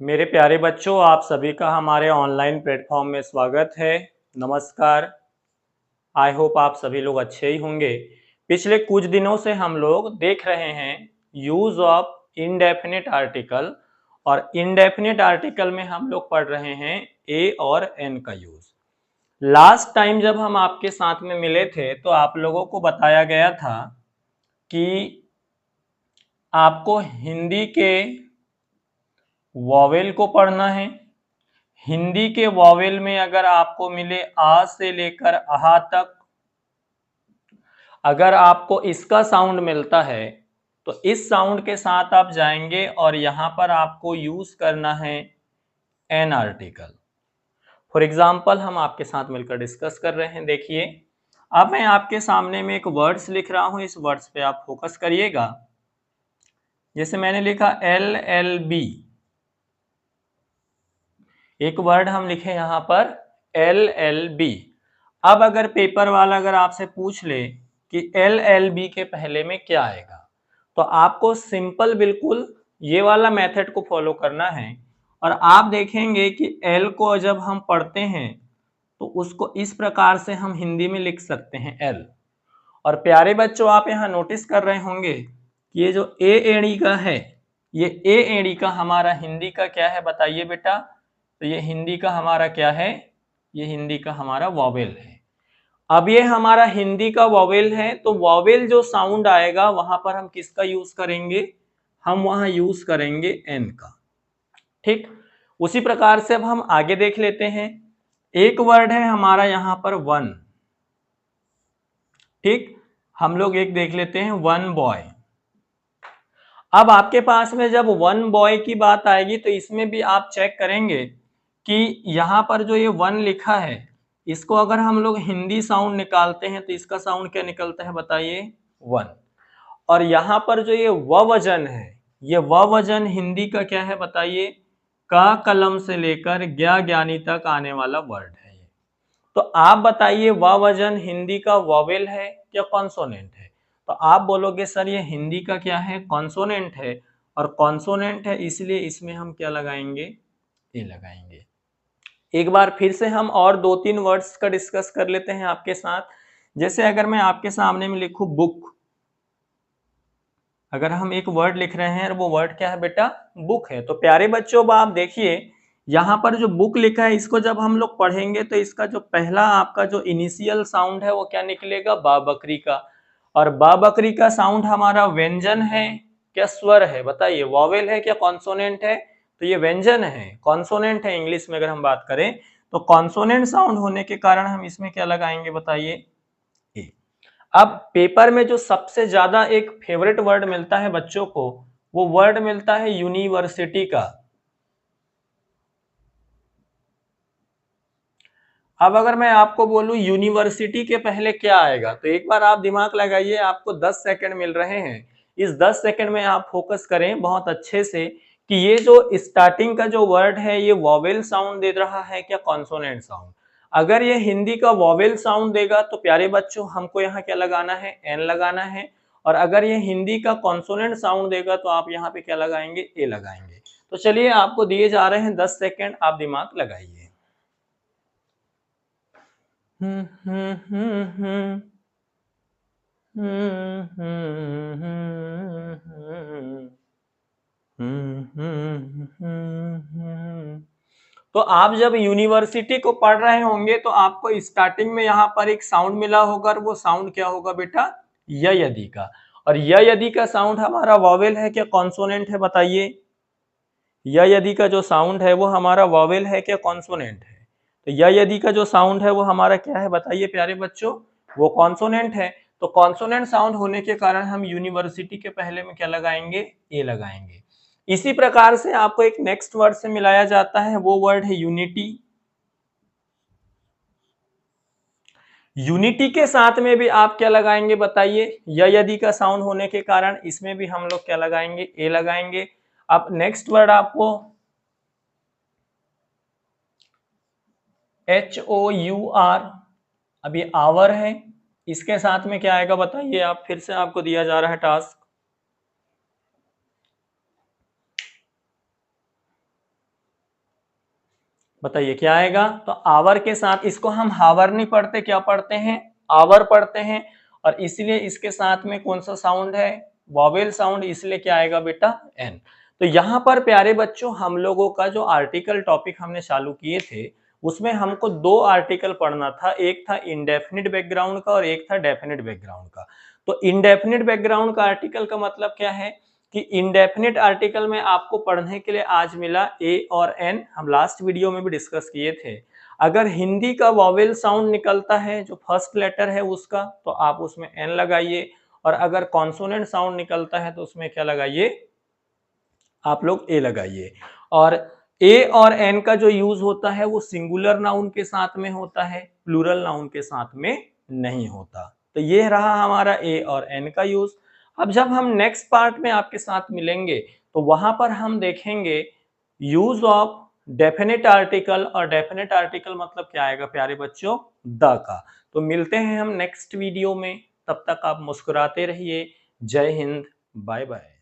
मेरे प्यारे बच्चों, आप सभी का हमारे ऑनलाइन प्लेटफॉर्म में स्वागत है। नमस्कार। आई होप आप सभी लोग अच्छे ही होंगे। पिछले कुछ दिनों से हम लोग देख रहे हैं यूज ऑफ इनडेफिनिट आर्टिकल, और इनडेफिनिट आर्टिकल में हम लोग पढ़ रहे हैं ए और एन का यूज। लास्ट टाइम जब हम आपके साथ में मिले थे तो आप लोगों को बताया गया था कि आपको हिंदी के वॉवेल को पढ़ना है। हिंदी के वॉवेल में अगर आपको मिले आ से लेकर आहा तक, अगर आपको इसका साउंड मिलता है तो इस साउंड के साथ आप जाएंगे और यहां पर आपको यूज करना है एन आर्टिकल। फॉर एग्जाम्पल हम आपके साथ मिलकर डिस्कस कर रहे हैं। देखिए, अब मैं आपके सामने में एक वर्ड्स लिख रहा हूं, इस वर्ड्स पे आप फोकस करिएगा। जैसे मैंने लिखा LLB, एक वर्ड हम लिखे यहां पर LLB। अब अगर पेपर वाला अगर आपसे पूछ ले कि LLB के पहले में क्या आएगा, तो आपको सिंपल बिल्कुल ये वाला मेथड को फॉलो करना है। और आप देखेंगे कि L को जब हम पढ़ते हैं तो उसको इस प्रकार से हम हिंदी में लिख सकते हैं L। और प्यारे बच्चों, आप यहाँ नोटिस कर रहे होंगे कि ये जो ए एड़ी का है, ये ए एड़ी का हमारा हिंदी का क्या है बताइए बेटा। तो ये हिंदी का हमारा क्या है? ये हिंदी का हमारा वॉवेल है। अब ये हमारा हिंदी का वॉवेल है, तो वॉवेल जो साउंड आएगा वहां पर हम किसका यूज करेंगे? हम वहां यूज करेंगे एन का। ठीक, उसी प्रकार से अब हम आगे देख लेते हैं। एक वर्ड है हमारा यहां पर वन। ठीक, हम लोग एक देख लेते हैं वन बॉय। अब आपके पास में जब वन बॉय की बात आएगी तो इसमें भी आप चेक करेंगे कि यहां पर जो ये वन लिखा है, इसको अगर हम लोग हिंदी साउंड निकालते हैं तो इसका साउंड क्या निकलता है बताइए? वन। और यहां पर जो ये व वजन है, ये व वजन हिंदी का क्या है बताइए? का कलम से लेकर ज्ञा ज्ञानी तक आने वाला वर्ड है ये। तो आप बताइए, व वजन हिंदी का वॉवेल है या कॉन्सोनेंट है? तो आप बोलोगे सर ये हिंदी का क्या है? कॉन्सोनेंट है। और कॉन्सोनेंट है इसलिए इसमें हम क्या लगाएंगे? ए लगाएंगे। एक बार फिर से हम और दो तीन वर्ड्स का डिस्कस कर लेते हैं आपके साथ। जैसे अगर मैं आपके सामने में लिखूं बुक, अगर हम एक वर्ड लिख रहे हैं और वो वर्ड क्या है बेटा? बुक है। तो प्यारे बच्चों, अब आप देखिए यहाँ पर जो बुक लिखा है, इसको जब हम लोग पढ़ेंगे तो इसका जो पहला आपका जो इनिशियल साउंड है वो क्या निकलेगा? बा बकरी का। और बा बकरी का साउंड हमारा व्यंजन है क्या स्वर है? बताइए, वॉवेल है क्या कॉन्सोनेंट है? तो ये व्यंजन है, कॉन्सोनेंट है इंग्लिश में अगर हम बात करें। तो कॉन्सोनेंट साउंड होने के कारण हम इसमें क्या लगाएंगे बताइए? ए। अब पेपर में जो सबसे ज्यादा एक फेवरेट वर्ड मिलता है बच्चों को, वो वर्ड मिलता है यूनिवर्सिटी का। अब अगर मैं आपको बोलूं यूनिवर्सिटी के पहले क्या आएगा, तो एक बार आप दिमाग लगाइए, आपको 10 सेकंड मिल रहे हैं। इस 10 सेकंड में आप फोकस करें बहुत अच्छे से कि ये जो स्टार्टिंग का जो वर्ड है ये वॉवेल साउंड दे रहा है क्या कॉन्सोनेंट साउंड? अगर ये हिंदी का वॉवेल साउंड देगा तो प्यारे बच्चों हमको यहाँ क्या लगाना है? एन लगाना है। और अगर ये हिंदी का कॉन्सोनेंट साउंड देगा तो आप यहाँ पे क्या लगाएंगे? ए लगाएंगे। तो चलिए, आपको दिए जा रहे हैं 10 सेकंड, आप दिमाग लगाइए। तो आप जब यूनिवर्सिटी को पढ़ रहे होंगे तो आपको स्टार्टिंग में यहाँ पर एक साउंड मिला होगा, और वो साउंड क्या होगा बेटा? य यदि का। और य यदि का साउंड हमारा वॉवेल है क्या कॉन्सोनेंट है बताइए? य यदि का जो साउंड है वो हमारा वॉवेल है क्या कॉन्सोनेंट है? तो य यदि का जो साउंड है वो हमारा क्या है बताइए प्यारे बच्चों? वो कॉन्सोनेंट है। तो कॉन्सोनेंट साउंड होने के कारण हम यूनिवर्सिटी के पहले में क्या लगाएंगे? ए लगाएंगे। इसी प्रकार से आपको एक नेक्स्ट वर्ड से मिलाया जाता है, वो वर्ड है यूनिटी। यूनिटी के साथ में भी आप क्या लगाएंगे बताइए? य यदि का साउंड होने के कारण इसमें भी हम लोग क्या लगाएंगे? ए लगाएंगे। अब नेक्स्ट वर्ड आपको HOUR, अब ये आवर है, इसके साथ में क्या आएगा बताइए? आप फिर से आपको दिया जा रहा है टास्क। बताइए क्या आएगा। तो आवर के साथ इसको हम हावर नहीं पढ़ते, क्या पढ़ते हैं, आवर पढ़ते हैं, और इसलिए इसके साथ में कौन सा साउंड है, वॉवेल साउंड, इसलिए क्या आएगा बेटा, एन। तो यहाँ पर प्यारे बच्चों हम लोगों का जो आर्टिकल टॉपिक हमने चालू किए थे उसमें हमको दो आर्टिकल पढ़ना था, एक था इंडेफिनिट बैकग्राउंड का और एक था डेफिनिट बैकग्राउंड का। तो इंडेफिनिट बैकग्राउंड का आर्टिकल का मतलब क्या है कि इंडेफिनिट आर्टिकल में आपको पढ़ने के लिए आज मिला ए और एन, हम लास्ट वीडियो में भी डिस्कस किए थे। अगर हिंदी का वॉवेल साउंड निकलता है जो फर्स्ट लेटर है उसका, तो आप उसमें एन लगाइए, और अगर कॉन्सोनेंट साउंड निकलता है तो उसमें क्या लगाइए, आप लोग ए लगाइए। और ए और एन का जो यूज होता है वो सिंगुलर नाउन के साथ में होता है, प्लूरल नाउन के साथ में नहीं होता। तो ये रहा हमारा ए और एन का यूज। अब जब हम नेक्स्ट पार्ट में आपके साथ मिलेंगे तो वहां पर हम देखेंगे यूज ऑफ डेफिनेट आर्टिकल, और डेफिनेट आर्टिकल मतलब क्या आएगा प्यारे बच्चों, द का। तो मिलते हैं हम नेक्स्ट वीडियो में, तब तक आप मुस्कुराते रहिए। जय हिंद, बाय बाय।